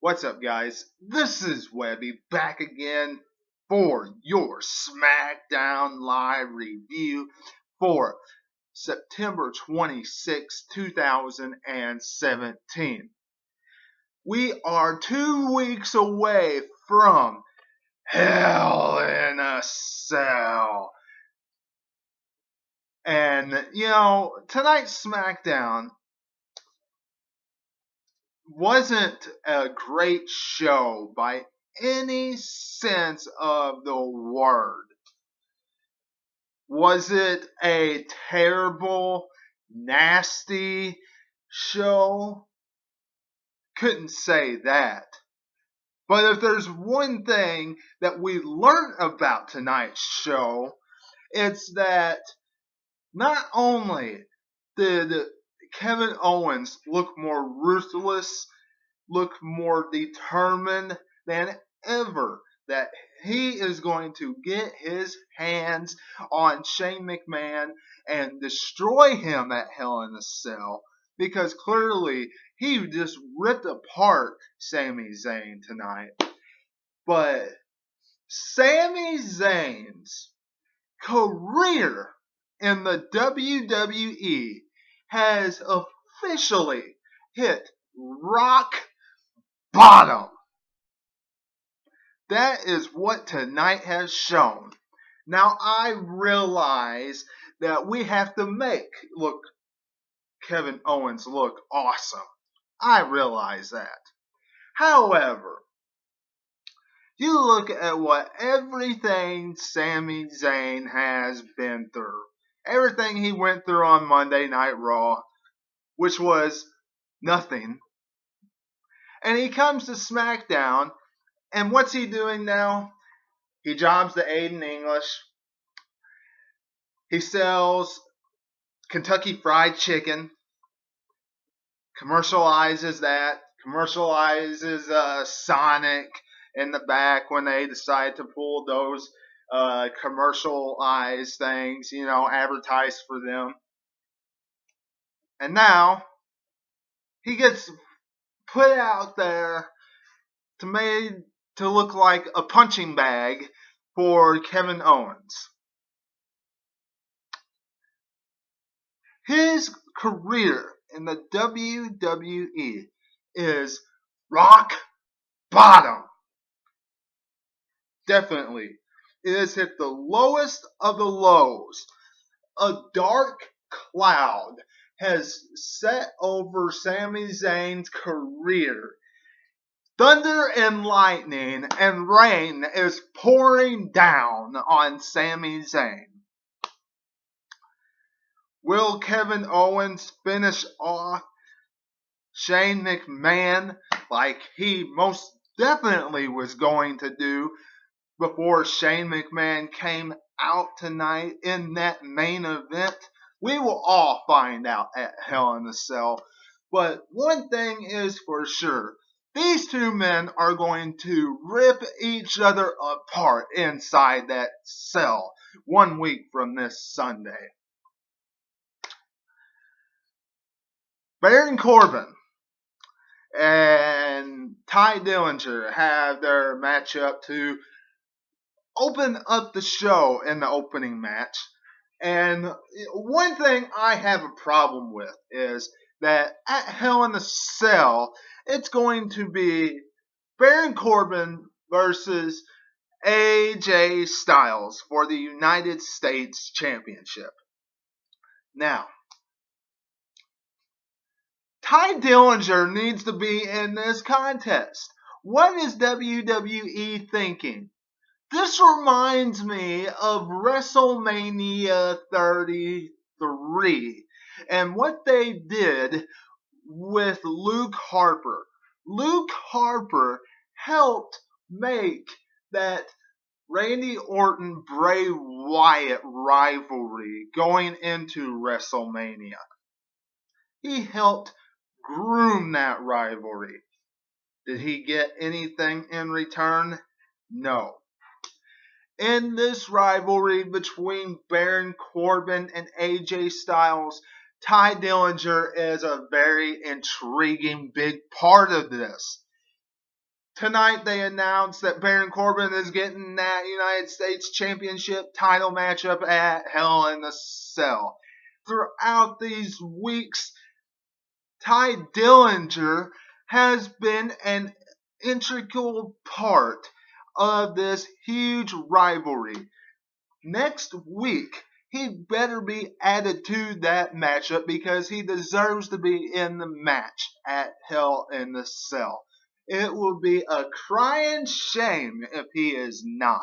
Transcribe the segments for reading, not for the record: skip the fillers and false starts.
What's up, guys? This is Webby back again for your SmackDown Live review for September 26, 2017. We are 2 weeks away from Hell in a Cell. And, tonight's SmackDown wasn't a great show by any sense of the word. Was it a terrible, nasty show? Couldn't say that. But if there's one thing that we learned about tonight's show, it's that not only did Kevin Owens look more ruthless, look more determined than ever that he is going to get his hands on Shane McMahon and destroy him at Hell in a Cell, because clearly he just ripped apart Sami Zayn tonight. But Sami Zayn's career in the WWE has officially hit rock bottom. That is what tonight has shown. Now, I realize that we have to make Kevin Owens look awesome. I realize that. However, you look at what everything Sami Zayn has been through. Everything he went through on Monday Night Raw, which was nothing. And he comes to SmackDown, and what's he doing now? He jobs to Aiden English. He sells Kentucky Fried Chicken. Commercializes that. Commercializes Sonic in the back when they decide to pull those commercialized things, advertise for them. And now he gets put out there to look like a punching bag for Kevin Owens. His career in the WWE is rock bottom. Definitely. It has hit the lowest of the lows. A dark cloud has set over Sami Zayn's career. Thunder and lightning and rain is pouring down on Sami Zayn. Will Kevin Owens finish off Shane McMahon like he most definitely was going to do before Shane McMahon came out tonight in that main event? We will all find out at Hell in a Cell. But one thing is for sure. These two men are going to rip each other apart inside that cell 1 week from this Sunday. Baron Corbin and Ty Dillinger have their matchup to open up the show in the opening match. And one thing I have a problem with is that at Hell in a Cell, it's going to be Baron Corbin versus AJ Styles for the United States Championship. Now, Ty Dillinger needs to be in this contest. What is WWE thinking? This reminds me of WrestleMania 33 and what they did with Luke Harper. Luke Harper helped make that Randy Orton-Bray Wyatt rivalry going into WrestleMania. He helped groom that rivalry. Did he get anything in return? No. In this rivalry between Baron Corbin and AJ Styles, Ty Dillinger is a very intriguing big part of this. Tonight they announced that Baron Corbin is getting that United States Championship title matchup at Hell in a Cell. Throughout these weeks, Ty Dillinger has been an integral part of this huge rivalry. Next week, he better be added to that matchup because he deserves to be in the match at Hell in the Cell. It will be a crying shame if he is not.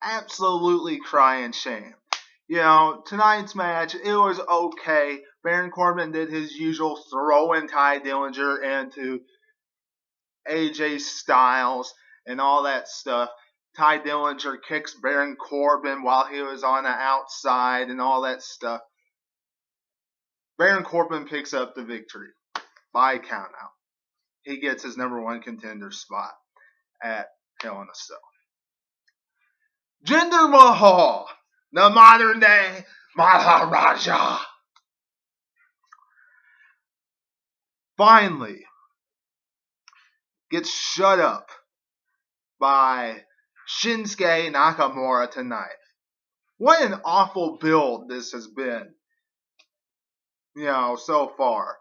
Absolutely crying shame. Tonight's match, it was okay. Baron Corbin did his usual throwing Ty Dillinger into AJ Styles and all that stuff. Ty Dillinger kicks Baron Corbin while he was on the outside and all that stuff. Baron Corbin picks up the victory by countout. He gets his #1 contender spot at Hell in a Cell. Jinder Mahal, the modern day Maharaja, finally gets shut up by Shinsuke Nakamura tonight. What an awful build this has been, so far.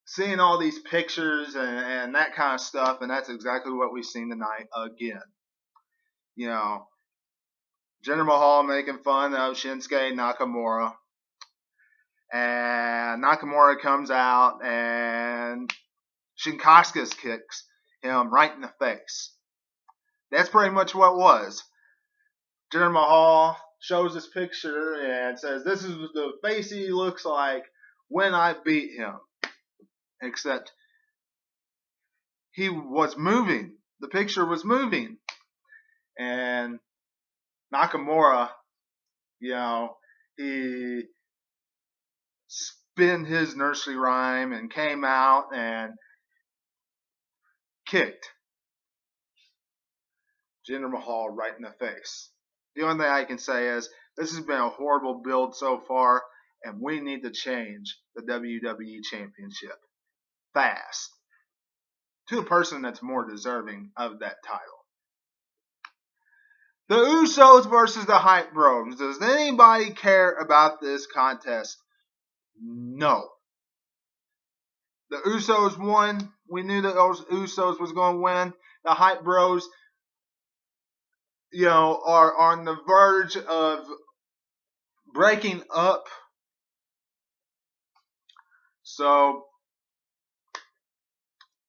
Seeing all these pictures and that kind of stuff, and that's exactly what we've seen tonight again. Jinder Mahal making fun of Shinsuke Nakamura. And Nakamura comes out and Shinsuke kicks him right in the face. That's pretty much what it was. Jinder Mahal shows this picture and says, "This is the face he looks like when I beat him." Except he was moving. The picture was moving. And Nakamura, he spun his nursery rhyme and came out and kicked Jinder Mahal right in the face. The only thing I can say is this has been a horrible build so far, and we need to change the WWE Championship fast to a person that's more deserving of that title. The Usos versus the Hype Bros. Does anybody care about this contest? No. The Usos won. We knew that those Usos was going to win. The Hype Bros, are on the verge of breaking up. So,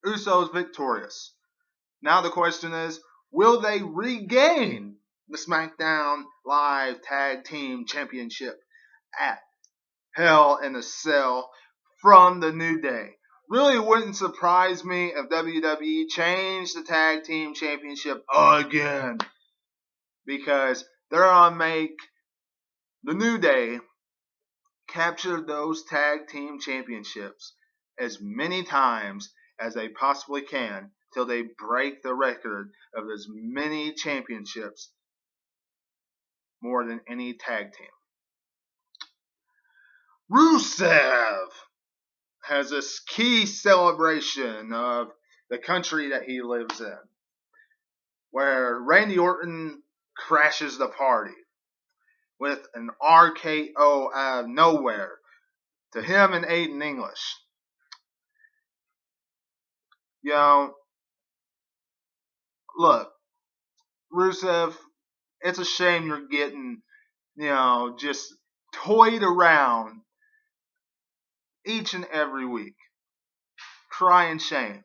Usos victorious. Now the question is, will they regain the SmackDown Live Tag Team Championship at Hell in a Cell from the New Day? Really wouldn't surprise me if WWE changed the Tag Team Championship again, because they're going to make the New Day capture those Tag Team Championships as many times as they possibly can till they break the record of as many championships more than any tag team. Rusev has this key celebration of the country that he lives in, where Randy Orton crashes the party with an RKO out of nowhere to him and Aiden English. Look, Rusev, it's a shame you're getting, just toyed around each and every week. Crying shame.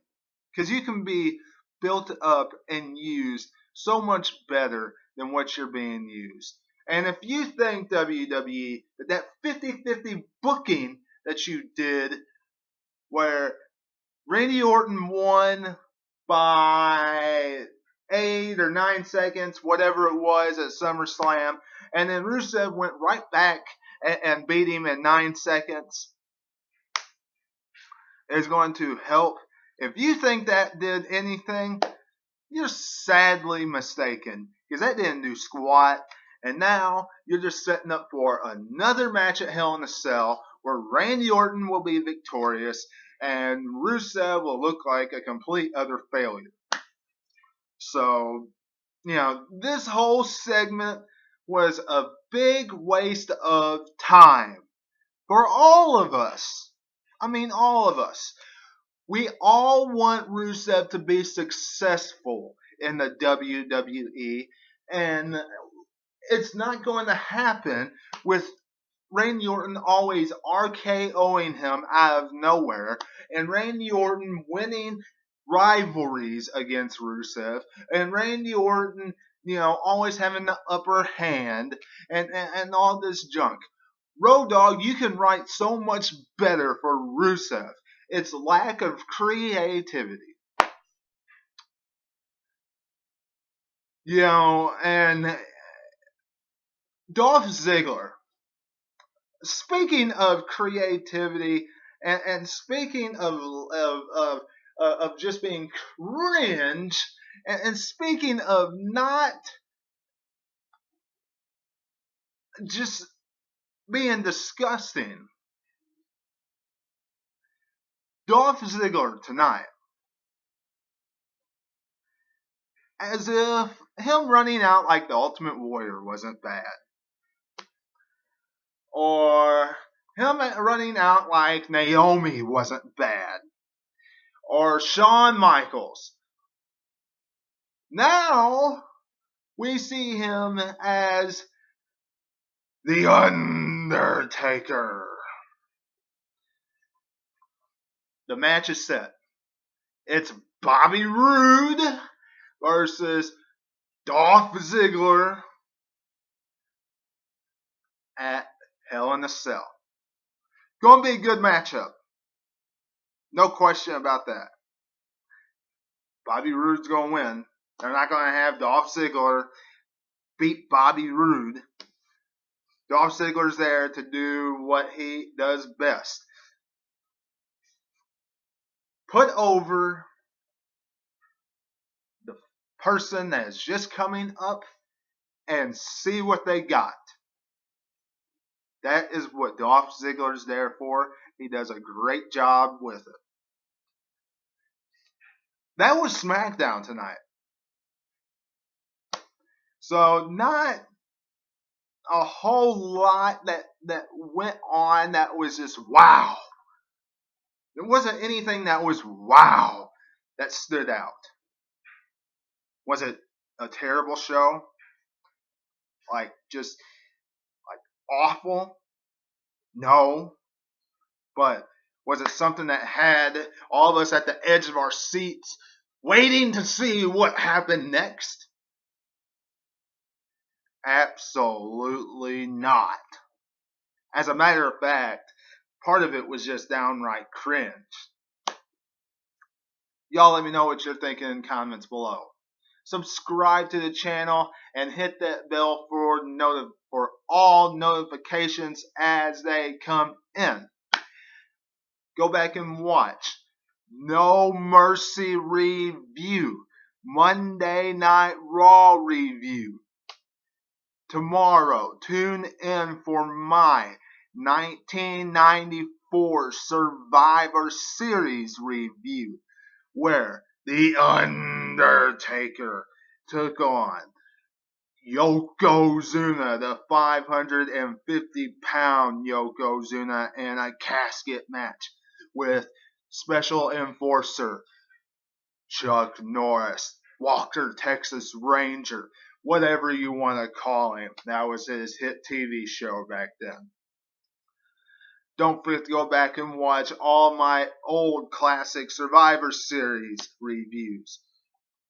Because you can be built up and used so much better than what you're being used. And if you think, WWE, that 50-50 booking that you did, where Randy Orton won by 8 or 9 seconds, whatever it was, at SummerSlam, and then Rusev went right back and beat him in 9 seconds, is going to help. If you think that did anything, you're sadly mistaken, because that didn't do squat. And now you're just setting up for another match at Hell in a Cell where Randy Orton will be victorious, and Rusev will look like a complete utter failure. So, this whole segment was a big waste of time for all of us. I mean, all of us. We all want Rusev to be successful in the WWE, and it's not going to happen with Randy Orton always RKOing him out of nowhere, and Randy Orton winning rivalries against Rusev, and Randy Orton, always having the upper hand, and all this junk. Road Dogg, you can write so much better for Rusev. It's lack of creativity. And Dolph Ziggler. Speaking of creativity and speaking of just being cringe and speaking of not just being disgusting, Dolph Ziggler tonight, as if him running out like the Ultimate Warrior wasn't bad. Or him running out like Naomi wasn't bad. Or Shawn Michaels. Now we see him as The Undertaker. The match is set. It's Bobby Roode versus Dolph Ziggler at Hell in a Cell. Going to be a good matchup. No question about that. Bobby Roode's going to win. They're not going to have Dolph Ziggler beat Bobby Roode. Dolph Ziggler's there to do what he does best. Put over the person that is just coming up and see what they got. That is what Dolph Ziggler's there for. He does a great job with it. That was SmackDown tonight. So not a whole lot that went on that was just wow. There wasn't anything that was wow that stood out. Was it a terrible show? Like awful? No. But was it something that had all of us at the edge of our seats waiting to see what happened next? Absolutely not. As a matter of fact, part of it was just downright cringe. Y'all let me know what you're thinking in comments below. Subscribe to the channel and hit that bell for all notifications as they come in. Go back and watch No Mercy review, Monday Night Raw review. Tomorrow, tune in for my 1994 Survivor Series review, where The Undertaker took on Yokozuna, the 550-pound Yokozuna, in a casket match with Special Enforcer Chuck Norris, Walker Texas Ranger, whatever you want to call him. That was his hit TV show back then. Don't forget to go back and watch all my old classic Survivor Series reviews.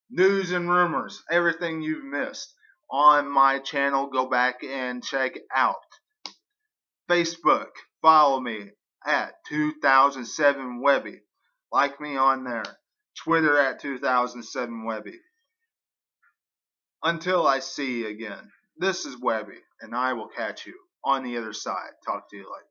News and rumors, everything you've missed on my channel, go back and check out. Facebook, follow me at 2007 Webby. Like me on there. Twitter at 2007 Webby. Until I see you again, this is Webby, and I will catch you on the other side. Talk to you later.